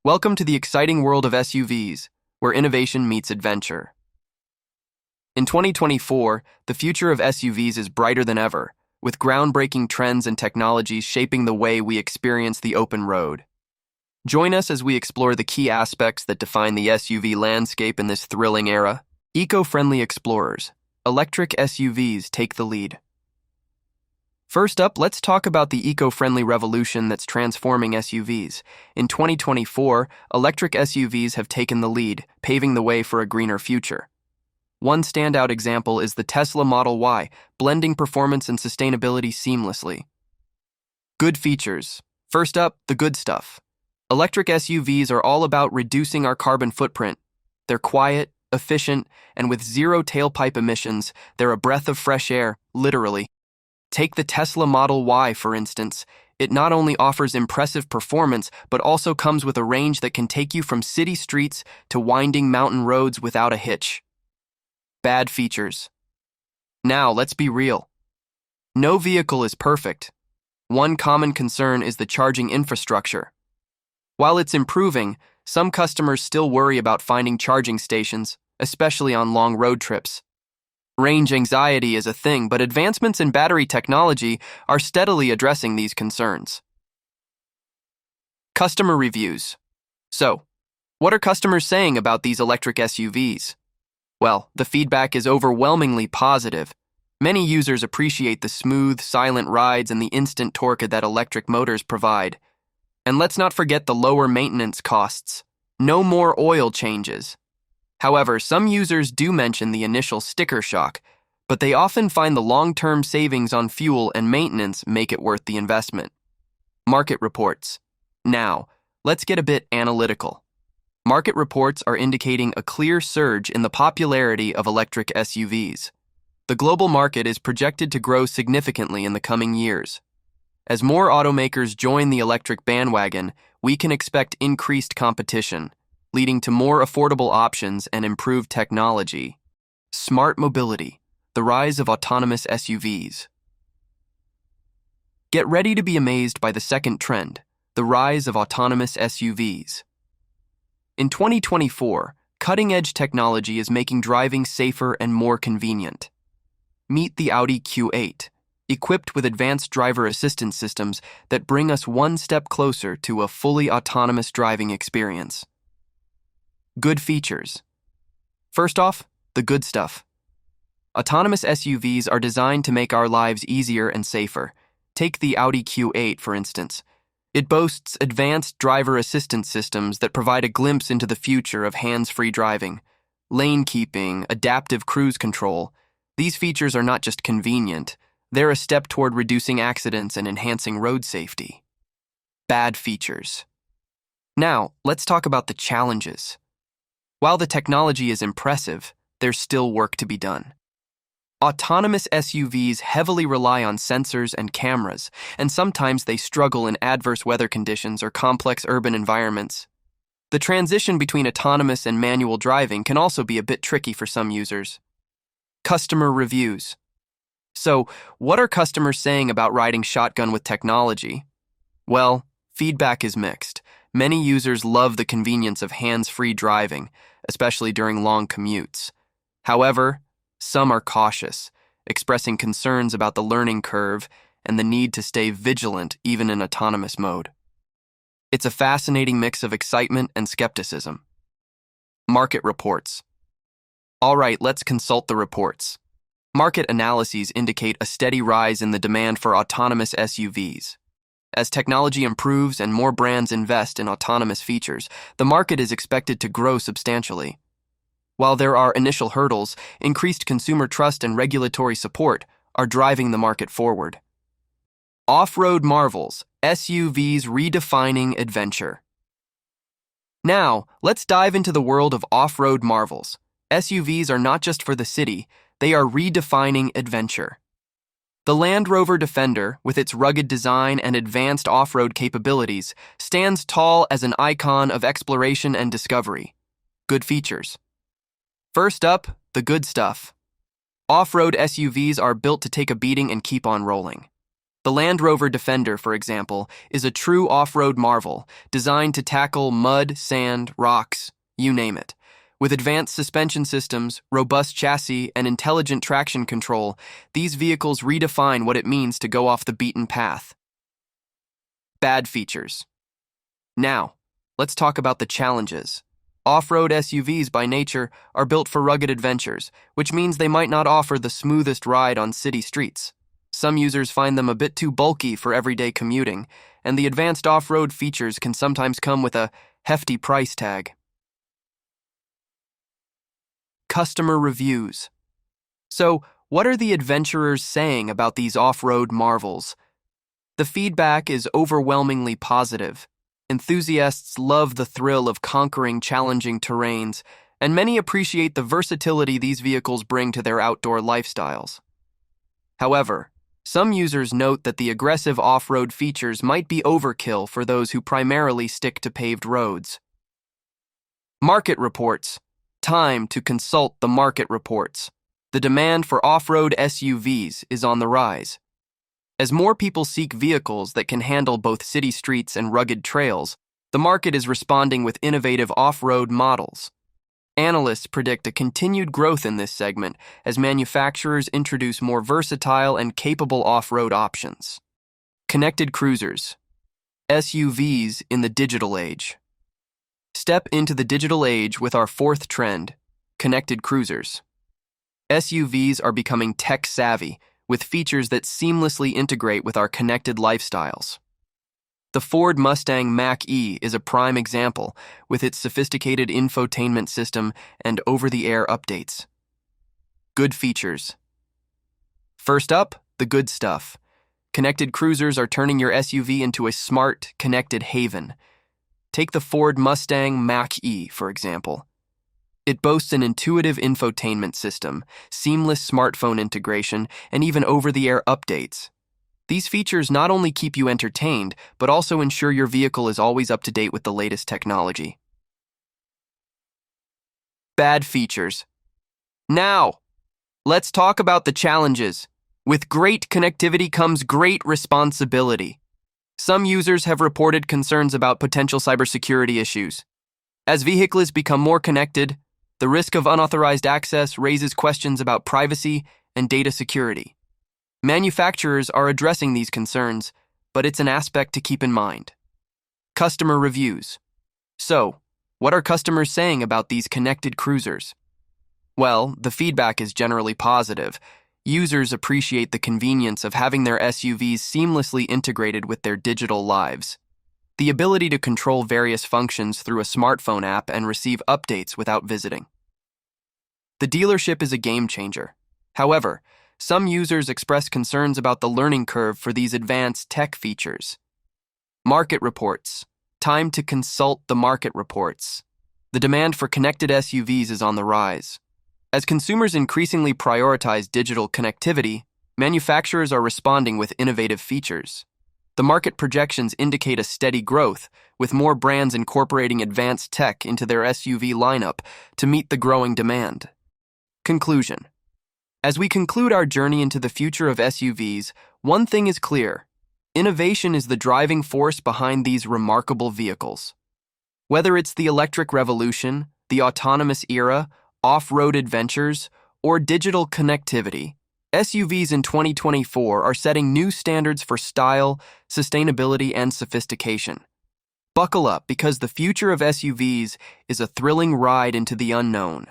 Welcome to the exciting world of SUVs, where innovation meets adventure. In 2024, the future of SUVs is brighter than ever, with groundbreaking trends and technologies shaping the way we experience the open road. Join us as we explore the key aspects that define the SUV landscape in this thrilling era. Eco-friendly explorers. Electric SUVs take the lead. First up, let's talk about the eco-friendly revolution that's transforming SUVs. In 2024, electric SUVs have taken the lead, paving the way for a greener future. One standout example is the Tesla Model Y, blending performance and sustainability seamlessly. Good features. First up, the good stuff. Electric SUVs are all about reducing our carbon footprint. They're quiet, efficient, and with zero tailpipe emissions, they're a breath of fresh air, literally. Take the Tesla Model Y, for instance. It not only offers impressive performance, but also comes with a range that can take you from city streets to winding mountain roads without a hitch. Bad features. Now, let's be real. No vehicle is perfect. One common concern is the charging infrastructure. While it's improving, some customers still worry about finding charging stations, especially on long road trips. Range anxiety is a thing, but advancements in battery technology are steadily addressing these concerns. Customer reviews. So, what are customers saying about these electric SUVs? Well, the feedback is overwhelmingly positive. Many users appreciate the smooth, silent rides and the instant torque that electric motors provide. And let's not forget the lower maintenance costs. No more oil changes. However, some users do mention the initial sticker shock, but they often find the long-term savings on fuel and maintenance make it worth the investment. Market reports. Now, let's get a bit analytical. Market reports are indicating a clear surge in the popularity of electric SUVs. The global market is projected to grow significantly in the coming years. As more automakers join the electric bandwagon, we can expect increased competition, leading to more affordable options and improved technology. Smart mobility, the rise of autonomous SUVs. Get ready to be amazed by the second trend, the rise of autonomous SUVs. In 2024, cutting-edge technology is making driving safer and more convenient. Meet the Audi Q8, equipped with advanced driver assistance systems that bring us one step closer to a fully autonomous driving experience. Good features. First off, the good stuff. Autonomous SUVs are designed to make our lives easier and safer. Take the Audi Q8, for instance. It boasts advanced driver assistance systems that provide a glimpse into the future of hands-free driving, lane keeping, adaptive cruise control. These features are not just convenient, they're a step toward reducing accidents and enhancing road safety. Bad features. Now, let's talk about the challenges. While the technology is impressive, there's still work to be done. Autonomous SUVs heavily rely on sensors and cameras, and sometimes they struggle in adverse weather conditions or complex urban environments. The transition between autonomous and manual driving can also be a bit tricky for some users. Customer reviews. So, what are customers saying about riding shotgun with technology? Well, feedback is mixed. Many users love the convenience of hands-free driving, especially during long commutes. However, some are cautious, expressing concerns about the learning curve and the need to stay vigilant even in autonomous mode. It's a fascinating mix of excitement and skepticism. Market reports. All right, let's consult the reports. Market analyses indicate a steady rise in the demand for autonomous SUVs. As technology improves and more brands invest in autonomous features, the market is expected to grow substantially. While there are initial hurdles, increased consumer trust and regulatory support are driving the market forward. Off-road marvels, SUVs redefining adventure. Now, let's dive into the world of off-road marvels. SUVs are not just for the city, they are redefining adventure. The Land Rover Defender, with its rugged design and advanced off-road capabilities, stands tall as an icon of exploration and discovery. Good features. First up, the good stuff. Off-road SUVs are built to take a beating and keep on rolling. The Land Rover Defender, for example, is a true off-road marvel, designed to tackle mud, sand, rocks, you name it. With advanced suspension systems, robust chassis, and intelligent traction control, these vehicles redefine what it means to go off the beaten path. Bad features. Now, let's talk about the challenges. Off-road SUVs by nature are built for rugged adventures, which means they might not offer the smoothest ride on city streets. Some users find them a bit too bulky for everyday commuting, and the advanced off-road features can sometimes come with a hefty price tag. Customer reviews. So, what are the adventurers saying about these off-road marvels? The feedback is overwhelmingly positive. Enthusiasts love the thrill of conquering challenging terrains, and many appreciate the versatility these vehicles bring to their outdoor lifestyles. However, some users note that the aggressive off-road features might be overkill for those who primarily stick to paved roads. Market reports. Time to consult the market reports. The demand for off-road SUVs is on the rise. As more people seek vehicles that can handle both city streets and rugged trails, the market is responding with innovative off-road models. Analysts predict a continued growth in this segment as manufacturers introduce more versatile and capable off-road options. Connected cruisers. SUVs in the digital age. Step into the digital age with our fourth trend, connected cruisers. SUVs are becoming tech-savvy, with features that seamlessly integrate with our connected lifestyles. The Ford Mustang Mach-E is a prime example, with its sophisticated infotainment system and over-the-air updates. Good features. First up, the good stuff. Connected cruisers are turning your SUV into a smart, connected haven. Take the Ford Mustang Mach-E, for example. It boasts an intuitive infotainment system, seamless smartphone integration, and even over-the-air updates. These features not only keep you entertained, but also ensure your vehicle is always up to date with the latest technology. Bad features. Now, let's talk about the challenges. With great connectivity comes great responsibility. Some users have reported concerns about potential cybersecurity issues. As vehicles become more connected, the risk of unauthorized access raises questions about privacy and data security. Manufacturers are addressing these concerns, but it's an aspect to keep in mind. Customer reviews. So, what are customers saying about these connected cruisers? Well, the feedback is generally positive. Users appreciate the convenience of having their SUVs seamlessly integrated with their digital lives. The ability to control various functions through a smartphone app and receive updates without visiting. The dealership is a game changer. However, some users express concerns about the learning curve for these advanced tech features. Market reports. Time to consult the market reports. The demand for connected SUVs is on the rise. As consumers increasingly prioritize digital connectivity, manufacturers are responding with innovative features. The market projections indicate a steady growth, with more brands incorporating advanced tech into their SUV lineup to meet the growing demand. Conclusion. As we conclude our journey into the future of SUVs, one thing is clear. Innovation is the driving force behind these remarkable vehicles. Whether it's the electric revolution, the autonomous era, off-road adventures, or digital connectivity, SUVs in 2024 are setting new standards for style, sustainability, and sophistication. Buckle up because the future of SUVs is a thrilling ride into the unknown.